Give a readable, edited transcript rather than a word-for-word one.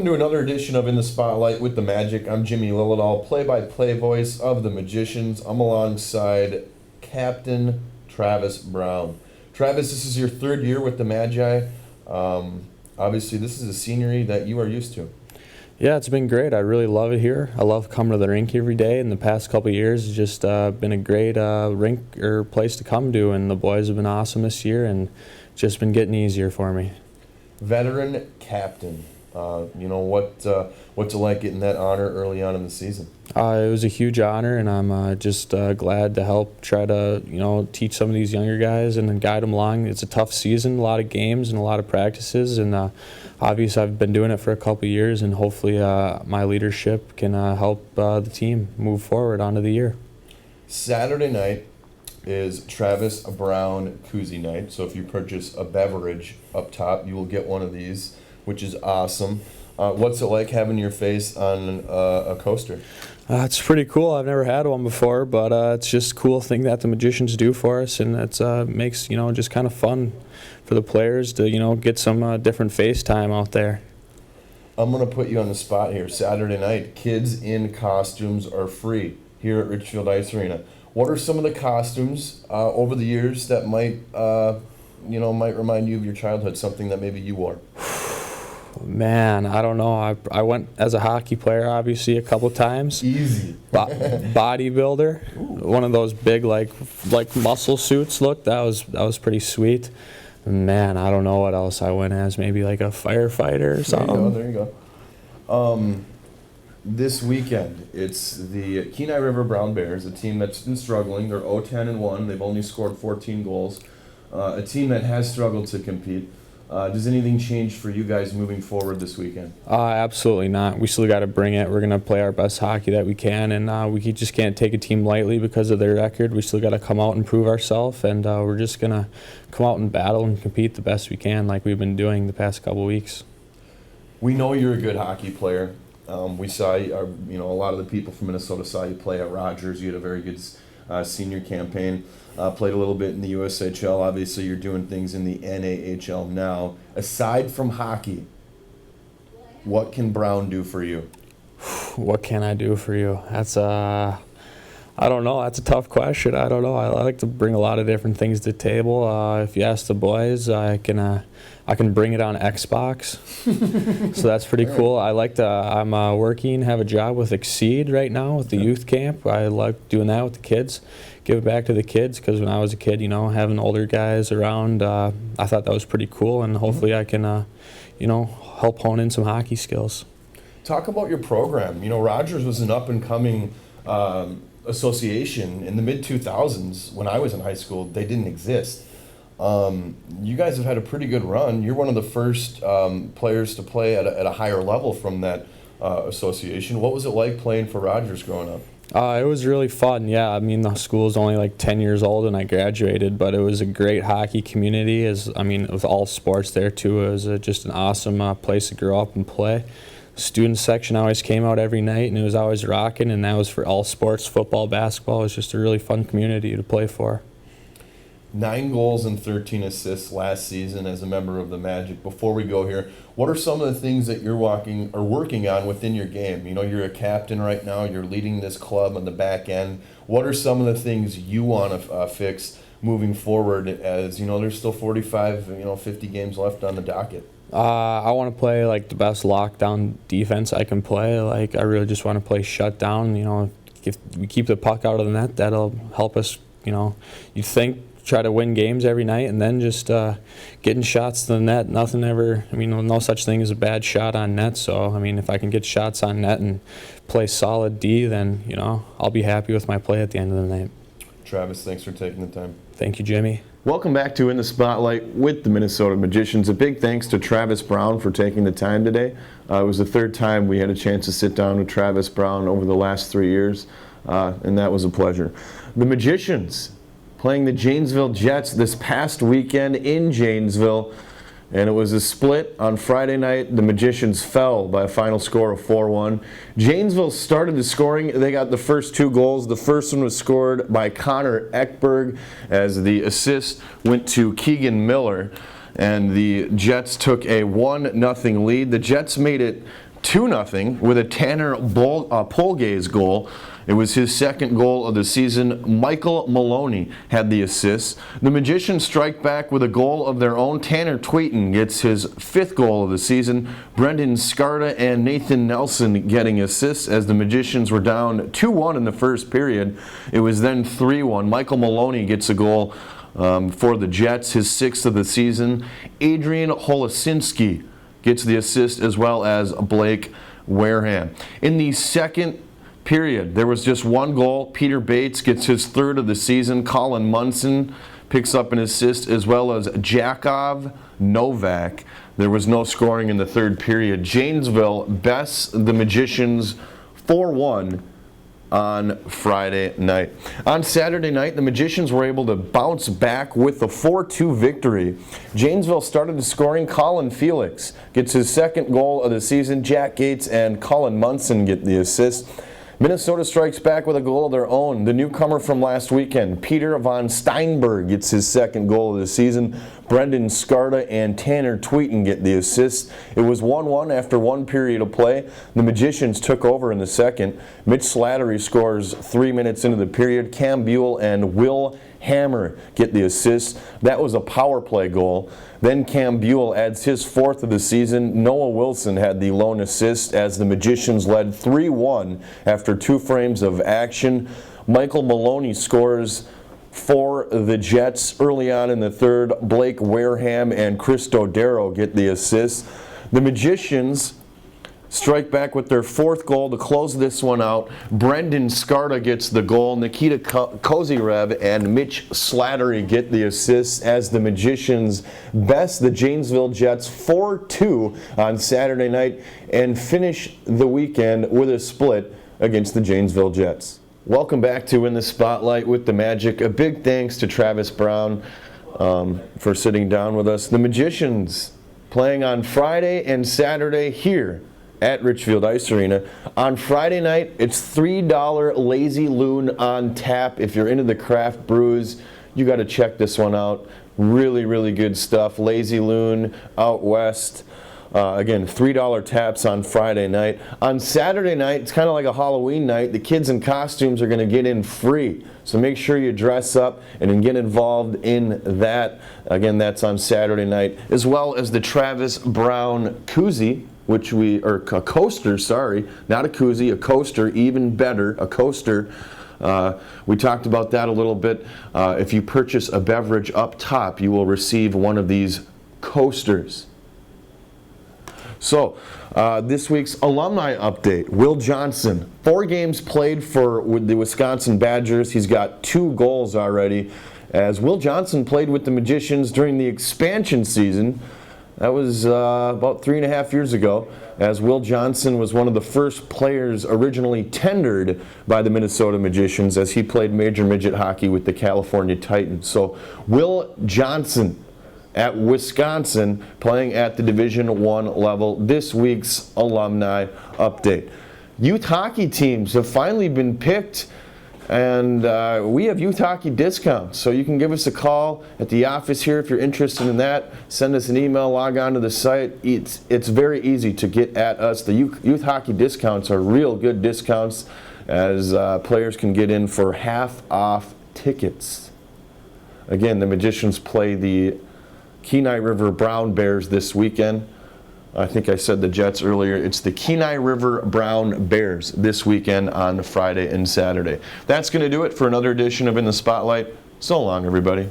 to another edition of In the Spotlight with the Magic. I'm Jimmy Lillidahl, play-by-play voice of the Magicians. I'm alongside Captain Travis Brown. Travis, this is your third year with the Magi. Obviously, this is a scenery that you are used to. Yeah, it's been great. I really love it here. I love coming to the rink every day. In the past couple of years, it's just been a great rink or place to come to, and the boys have been awesome this year, and just been getting easier for me. Veteran captain. What's it like getting that honor early on in the season? It was a huge honor, and I'm just glad to help try to teach some of these younger guys and then guide them along. It's a tough season, a lot of games and a lot of practices, and obviously I've been doing it for a couple of years, and hopefully my leadership can help the team move forward onto the year. Saturday night is Travis Brown Koozie night, so if you purchase a beverage up top, you will get one of these, which is awesome. What's it like having your face on a coaster? It's pretty cool. I've never had one before, but it's just a cool thing that the Magicians do for us, and it makes just kind of fun for the players to get some different face time out there. I'm gonna put you on the spot here. Saturday night, kids in costumes are free here at Richfield Ice Arena. What are some of the costumes over the years that might remind you of your childhood? Something that maybe you wore. Man, I don't know. I went as a hockey player, obviously, a couple times. Easy. Bodybuilder. Ooh. One of those big like muscle suits. Look, that was pretty sweet. Man, I don't know what else I went as. Maybe like a firefighter or something. There you go. This weekend, it's the Kenai River Brown Bears, a team that's been struggling. They're 0-10-1. They've only scored 14 goals. A team that has struggled to compete. Does anything change for you guys moving forward this weekend? Absolutely not. We still got to bring it. We're going to play our best hockey that we can, and we just can't take a team lightly because of their record. We still got to come out and prove ourselves, and we're just going to come out and battle and compete the best we can like we've been doing the past couple weeks. We know you're a good hockey player. We saw, a lot of the people from Minnesota saw you play at Rogers. You had a very good senior campaign. Played a little bit in the USHL. Obviously, you're doing things in the NAHL now. Aside from hockey, what can Brown do for you? What can I do for you? That's I don't know. That's a tough question. I don't know. I like to bring a lot of different things to the table. If you ask the boys, I can bring it on Xbox. So that's pretty cool. I'm working, have a job with Exceed right now with the youth camp. I like doing that with the kids. Give it back to the kids, because when I was a kid, having older guys around, I thought that was pretty cool, and hopefully I can, help hone in some hockey skills. Talk about your program. Rogers was an up-and-coming association in the mid-2000s. When I was in high school, they didn't exist. You guys have had a pretty good run. You're one of the first players to play at a higher level from that association. What was it like playing for Rogers growing up? It was really fun, yeah. I mean, the school's only like 10 years old and I graduated, but it was a great hockey community, with all sports there too. It was just an awesome place to grow up and play. Student section always came out every night, and it was always rocking, and that was for all sports, football, basketball. It was just a really fun community to play for. 9 goals and 13 assists last season as a member of the Magic. Before we go here, what are some of the things that you're working on within your game? You're a captain right now. You're leading this club on the back end. What are some of the things you want to fix moving forward as, there's still 45, 50 games left on the docket? I want to play like the best lockdown defense I can play. I really just want to play shut down. If we keep the puck out of the net, that'll help us, you'd think, try to win games every night, and then just getting shots to the net. No such thing as a bad shot on net. So, if I can get shots on net and play solid D, then, I'll be happy with my play at the end of the night. Travis, thanks for taking the time. Thank you, Jimmy. Welcome back to In the Spotlight with the Minnesota Magicians. A big thanks to Travis Brown for taking the time today. It was the third time we had a chance to sit down with Travis Brown over the last 3 years, and that was a pleasure. The Magicians playing the Janesville Jets this past weekend in Janesville, and it was a split on Friday night. The Magicians fell by a final score of 4-1. Janesville started the scoring. They got the first 2 goals. The first one was scored by Connor Ekberg, as the assist went to Keegan Miller, and the Jets took a 1-0 lead. The Jets made it 2-0 with a Tanner Polgaze goal. It was his second goal of the season. Michael Maloney had the assist. The Magicians strike back with a goal of their own. Tanner Tweeten gets his 5th goal of the season. Brendan Scarta and Nathan Nelson getting assists as the Magicians were down 2-1 in the first period. It was then 3-1. Michael Maloney gets a goal for the Jets, his 6th of the season. Adrian Holosinski gets the assist, as well as Blake Wareham. In the second period, there was just one goal. Peter Bates gets his 3rd of the season. Colin Munson picks up an assist, as well as Jakov Novak. There was no scoring in the third period. Janesville bests the Magicians 4-1 on Friday night. On Saturday night, the Magicians were able to bounce back with the 4-2 victory. Janesville started the scoring. Colin Felix gets his 2nd goal of the season. Jack Gates and Colin Munson get the assist. Minnesota strikes back with a goal of their own. The newcomer from last weekend, Peter von Steinberg, gets his 2nd goal of the season. Brendan Scarta and Tanner Tweeten get the assists. It was 1-1 after 1 period of play. The Magicians took over in the second. Mitch Slattery scores 3 minutes into the period. Cam Buell and Will Hammer get the assist. That was a power play goal. Then Cam Buell adds his 4th of the season. Noah Wilson had the lone assist as the Magicians led 3-1 after 2 frames of action. Michael Maloney scores for the Jets early on in the third. Blake Wareham and Chris Dodaro get the assists. The Magicians strike back with their 4th goal to close this one out. Brendan Scarta gets the goal. Nikita Kozyrev and Mitch Slattery get the assists as the Magicians best the Janesville Jets 4-2 on Saturday night and finish the weekend with a split against the Janesville Jets. Welcome back to In the Spotlight with the Magic. A big thanks to Travis Brown for sitting down with us. The Magicians playing on Friday and Saturday here at Richfield Ice Arena. On Friday night, it's $3 Lazy Loon on tap. If you're into the craft brews, you got to check this one out. Really, really good stuff. Lazy Loon out west. Again, $3 taps on Friday night. On Saturday night, it's kind of like a Halloween night. The kids in costumes are going to get in free. So make sure you dress up and get involved in that. Again, that's on Saturday night. As well as the Travis Brown koozie, a coaster, sorry, not a koozie, a coaster, even better, a coaster. We talked about that a little bit. If you purchase a beverage up top, you will receive one of these coasters. So, this week's alumni update. Will Johnson, 4 games played with the Wisconsin Badgers. He's got 2 goals already. As Will Johnson played with the Magicians during the expansion season. That was about 3.5 years ago, as Will Johnson was one of the first players originally tendered by the Minnesota Magicians as he played major midget hockey with the California Titans. So Will Johnson at Wisconsin playing at the Division I level. This week's alumni update. Youth hockey teams have finally been picked. And we have youth hockey discounts, so you can give us a call at the office here if you're interested in that. Send us an email, log on to the site. It's very easy to get at us. The youth hockey discounts are real good discounts, as players can get in for half off tickets. Again, the Magicians play the Kenai River Brown Bears this weekend. I think I said the Jets earlier. It's the Kenai River Brown Bears this weekend on Friday and Saturday. That's going to do it for another edition of In the Spotlight. So long, everybody.